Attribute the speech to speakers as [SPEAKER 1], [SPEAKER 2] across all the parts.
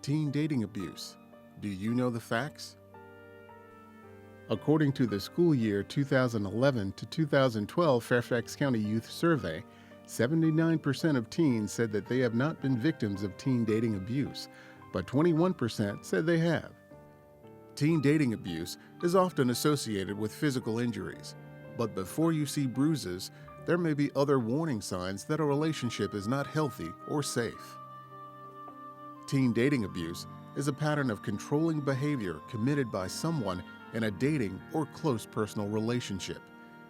[SPEAKER 1] teen dating abuse? Do you know the facts? According to the school year 2011 to 2012 Fairfax County Youth Survey, 79% of teens said that they have not been victims of teen dating abuse, but 21% said they have. Teen dating abuse is often associated with physical injuries, but before you see bruises, there may be other warning signs that a relationship is not healthy or safe. Teen dating abuse is a pattern of controlling behavior committed by someone in a dating or close personal relationship.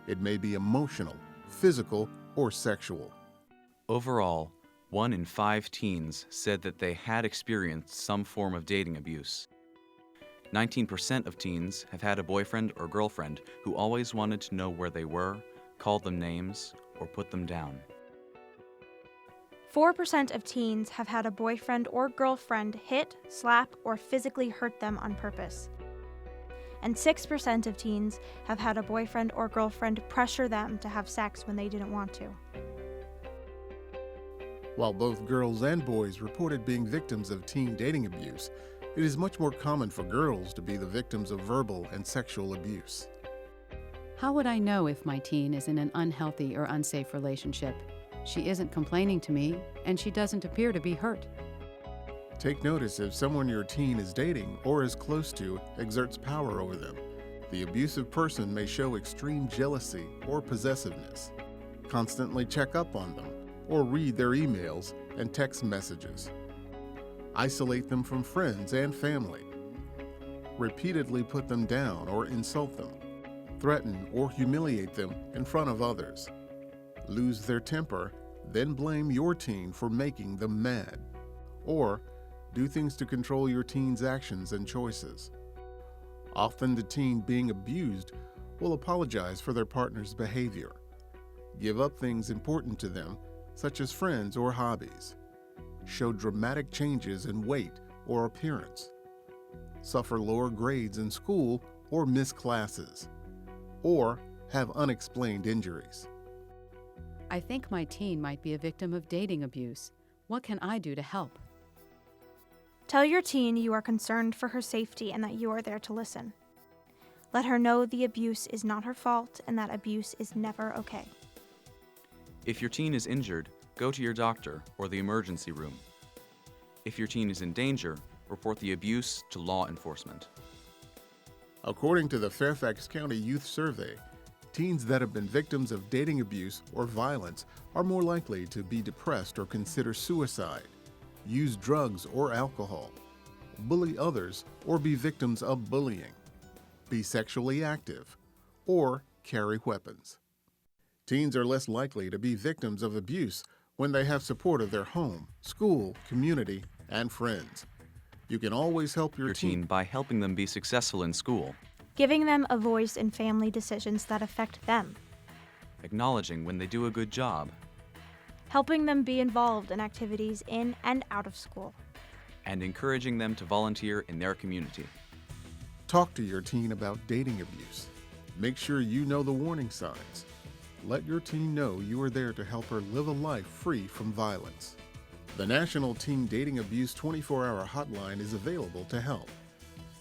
[SPEAKER 1] It may be emotional, physical, or sexual.
[SPEAKER 2] Overall, 1 in 5 teens said that they had experienced some form of dating abuse. 19% of teens have had a boyfriend or girlfriend who always wanted to know where they were, called them names, or put them down.
[SPEAKER 3] 4% of teens have had a boyfriend or girlfriend hit, slap, or physically hurt them on purpose. And 6% of teens have had a boyfriend or girlfriend pressure them to have sex when they didn't want to.
[SPEAKER 1] While both girls and boys reported being victims of teen dating abuse, it is much more common for girls to be the victims of verbal and sexual abuse.
[SPEAKER 4] How would I know if my teen is in an unhealthy or unsafe relationship? She isn't complaining to me, and she doesn't appear to be hurt.
[SPEAKER 1] Take notice if someone your teen is dating or is close to exerts power over them. The abusive person may show extreme jealousy or possessiveness. Constantly check up on them or read their emails and text messages. Isolate them from friends and family. Repeatedly put them down or insult them. Threaten or humiliate them in front of others. Lose their temper, then blame your teen for making them mad. Or do things to control your teen's actions and choices. Often the teen being abused will apologize for their partner's behavior. Give up things important to them, such as friends or hobbies. Show dramatic changes in weight or appearance. Suffer lower grades in school or miss classes. Or have unexplained injuries.
[SPEAKER 4] I think my teen might be a victim of dating abuse. What can I do to help?
[SPEAKER 3] Tell your teen you are concerned for her safety and that you are there to listen. Let her know the abuse is not her fault and that abuse is never okay.
[SPEAKER 2] If your teen is injured, go to your doctor or the emergency room. If your teen is in danger, report the abuse to law enforcement.
[SPEAKER 1] According to the Fairfax County Youth Survey, teens that have been victims of dating abuse or violence are more likely to be depressed or consider suicide, use drugs or alcohol, bully others or be victims of bullying, be sexually active, or carry weapons. Teens are less likely to be victims of abuse when they have support of their home, school, community, and friends. You can always help your teen
[SPEAKER 2] by helping them be successful in school,
[SPEAKER 3] giving them a voice in family decisions that affect them,
[SPEAKER 2] acknowledging when they do a good job,
[SPEAKER 3] helping them be involved in activities in and out of school,
[SPEAKER 2] and encouraging them to volunteer in their community.
[SPEAKER 1] Talk to your teen about dating abuse. Make sure you know the warning signs. Let your teen know you are there to help her live a life free from violence. The National Teen Dating Abuse 24-hour hotline is available to help.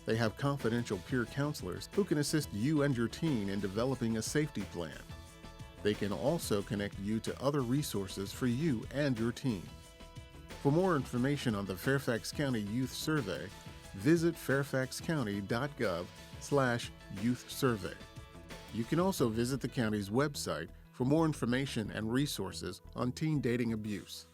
[SPEAKER 1] They have confidential peer counselors who can assist you and your teen in developing a safety plan. They can also connect you to other resources for you and your teen. For more information on the Fairfax County Youth Survey, visit fairfaxcounty.gov/youth survey. You can also visit the county's website for more information and resources on teen dating abuse.